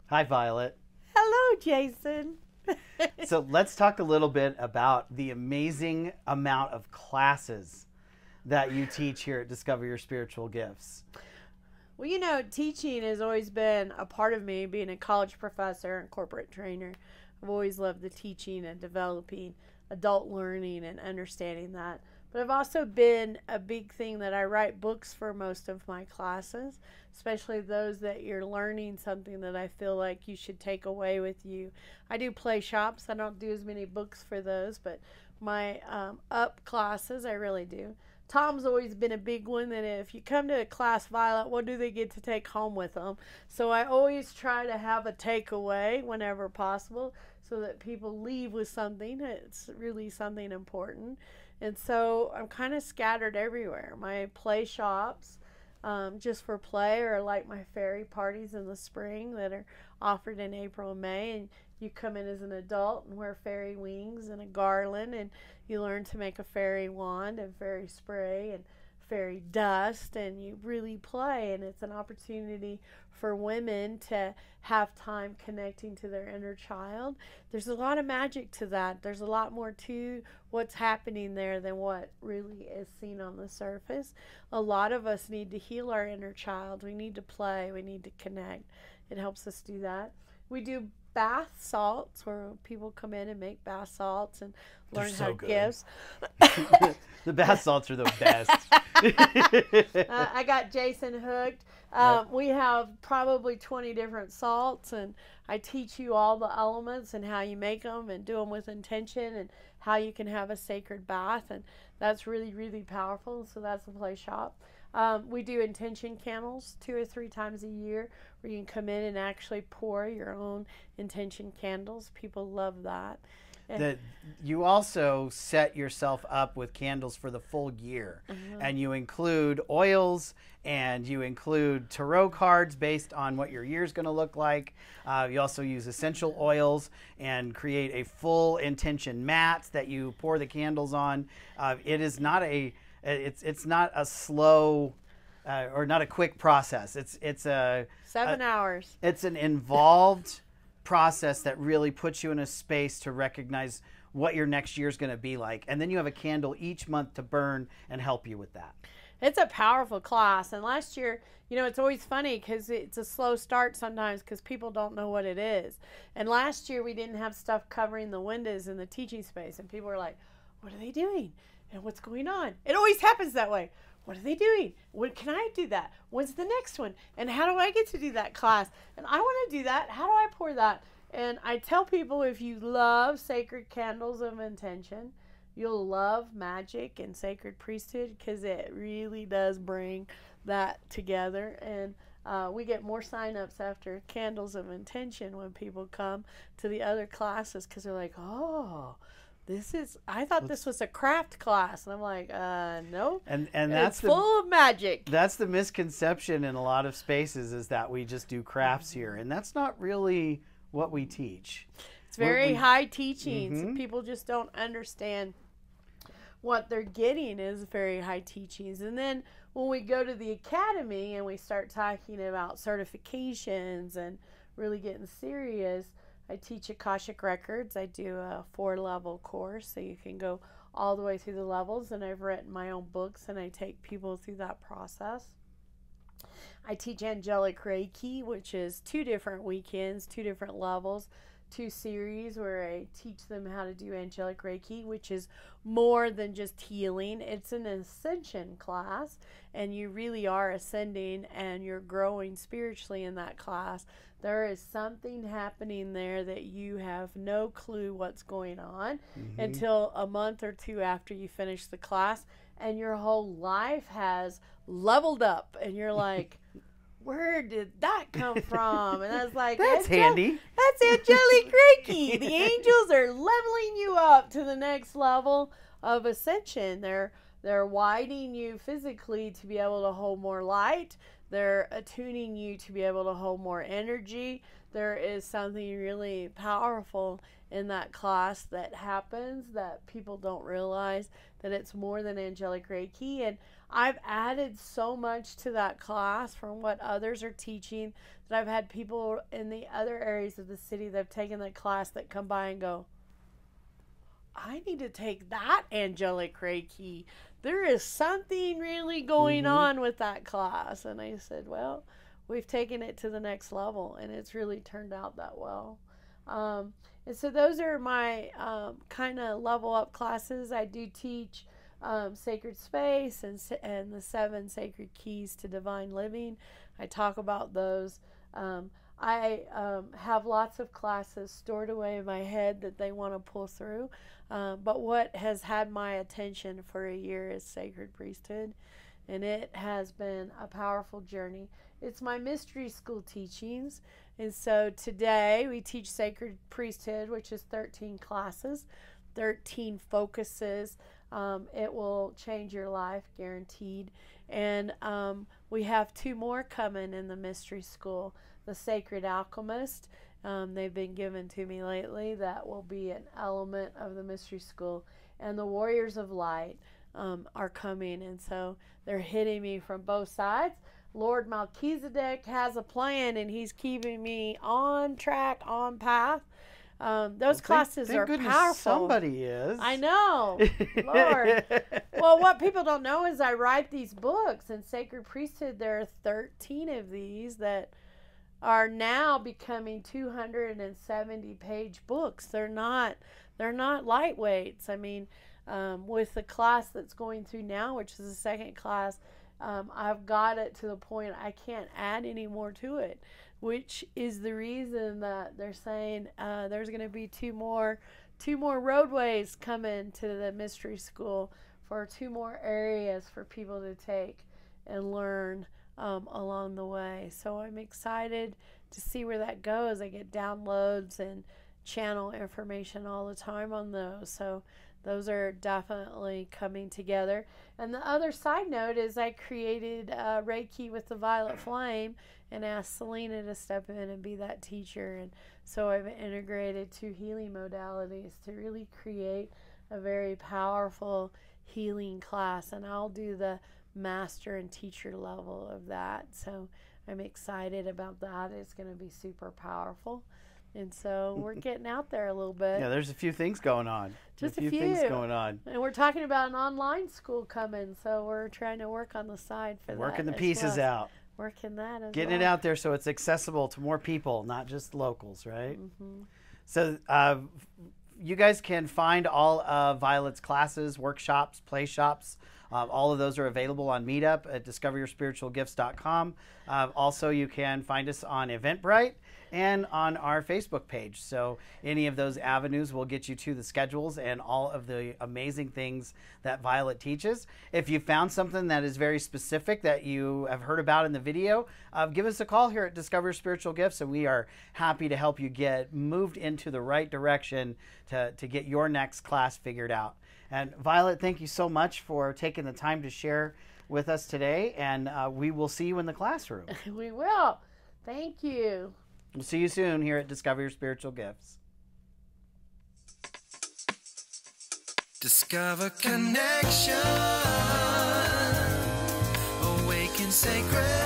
Hi, Violet. Hello, Jason. So let's talk a little bit about the amazing amount of classes that you teach here at Discover Your Spiritual Gifts. Well, you know, teaching has always been a part of me, being a college professor and corporate trainer. I've always loved the teaching and developing adult learning and understanding that. But I've also been a big thing that I write books for most of my classes, especially those that you're learning something that I feel like you should take away with you. I do play shops. I don't do as many books for those, but my up classes, I really do. Tom's always been a big one that if you come to a class, Violet, what do they get to take home with them? So I always try to have a takeaway whenever possible so that people leave with something. It's really something important. And so I'm kind of scattered everywhere. My play shops, just for play, are like my fairy parties in the spring that are offered in April and May. And you come in as an adult and wear fairy wings and a garland, and you learn to make a fairy wand and fairy spray and fairy dust, and you really play. And it's an opportunity for women to have time connecting to their inner child. There's a lot of magic to that. There's a lot more to what's happening there than what really is seen on the surface. A lot of us need to heal our inner child. We need to play. We need to connect. It helps us do that. We do bath salts where people come in and make bath salts and learn how to give. The bath salts are the best. I got Jason hooked. We have probably 20 different salts, and I teach you all the elements and how you make them and do them with intention and how you can have a sacred bath, and that's really, really powerful. So that's the play shop. We do intention candles 2 or 3 times a year where you can come in and actually pour your own intention candles. People love that. That you also set yourself up with candles for the full year, and you include oils and you include tarot cards based on what your year is going to look like. You also use essential oils and create a full intention mat that you pour the candles on. It is not a it's not a slow or not a quick process. It's a 7 hours. It's an involved process that really puts you in a space to recognize what your next year is going to be like, and then you have a candle each month to burn and help you with that. It's a powerful class. And last year, you know, it's always funny because it's a slow start sometimes because people don't know what it is. And last year we didn't have stuff covering the windows in the teaching space, and people were like, what are they doing and what's going on? It always happens that way. What are they doing? When can I do that? When's the next one? And how do I get to do that class? And I want to do that. How do I pour that? And I tell people, if you love sacred candles of intention, you'll love magic and sacred priesthood, because it really does bring that together. And we get more sign-ups after candles of intention when people come to the other classes, because they're like, oh, I thought this was a craft class. And I'm like, no. And that's full of magic. That's the misconception in a lot of spaces, is that we just do crafts here. And that's not really what we teach. It's very high teachings. People just don't understand what they're getting is very high teachings. And then when we go to the academy and we start talking about certifications and really getting serious, I teach Akashic Records. I do a 4-level course, so you can go all the way through the levels, and I've written my own books, and I take people through that process. I teach Angelic Reiki, which is 2 different weekends, 2 different levels, 2 series where I teach them how to do Angelic Reiki, which is more than just healing. It's an ascension class, and you really are ascending and you're growing spiritually in that class. There is something happening there that you have no clue what's going on until a month or 2 after you finish the class, and your whole life has leveled up, and you're like, where did that come from? And I was like, that's handy. That's Angelic Reiki. The angels are leveling you up to the next level of ascension. They're They're widening you physically to be able to hold more light. They're attuning you to be able to hold more energy. There is something really powerful in that class that happens that people don't realize, that it's more than angelic Reiki. And I've added so much to that class from what others are teaching that I've had people in the other areas of the city that have taken that class that come by and go, I need to take that angelic Reiki. There is something really going on with that class. And I said, well, we've taken it to the next level, and it's really turned out that well. And so those are my kind of level up classes. I do teach Sacred Space and the 7 Sacred Keys to Divine Living. I talk about those. I have lots of classes stored away in my head that they want to pull through. But what has had my attention for a year is Sacred Priesthood. And it has been a powerful journey. It's my mystery school teachings. And so today we teach Sacred Priesthood, which is 13 classes, 13 focuses. It will change your life, guaranteed. And we have 2 more coming in the mystery school. The Sacred Alchemist, they've been given to me lately. That will be an element of the mystery school. And the Warriors of Light are coming. And so they're hitting me from both sides. Lord Melchizedek has a plan, and he's keeping me on track, on path. Those classes are powerful. Somebody is. I know. Lord. Well, what people don't know is I write these books. In Sacred Priesthood, there are 13 of these that are now becoming 270-page books. They're not lightweights. I mean, with the class that's going through now, which is the second class, I've got it to the point I can't add any more to it, which is the reason that they're saying there's going to be two more roadways coming to the mystery school for 2 more areas for people to take and learn along the way. So I'm excited to see where that goes. I get downloads and channel information all the time on those. So those are definitely coming together. And the other side note is I created Reiki with the Violet Flame and asked Selena to step in and be that teacher. And so I've integrated 2 healing modalities to really create a very powerful healing class. And I'll do the master and teacher level of that. So I'm excited about that. It's going to be super powerful. And so we're getting out there a little bit. Yeah, there's a few things going on. Just a few things going on. And we're talking about an online school coming, so we're trying to work on the side for that. Working the pieces out. Working that as Getting it out there so it's accessible to more people, not just locals, right? Mm-hmm. So you guys can find all of Violet's classes, workshops, play shops. All of those are available on Meetup at discoveryourspiritualgifts.com. Also, you can find us on Eventbrite and on our Facebook page. So any of those avenues will get you to the schedules and all of the amazing things that Violet teaches. If you found something that is very specific that you have heard about in the video, give us a call here at Discover Your Spiritual Gifts, and we are happy to help you get moved into the right direction to get your next class figured out. And Violet, thank you so much for taking the time to share with us today, and we will see you in the classroom. We will. Thank you. We'll see you soon here at Discover Your Spiritual Gifts. Discover connection, awaken sacred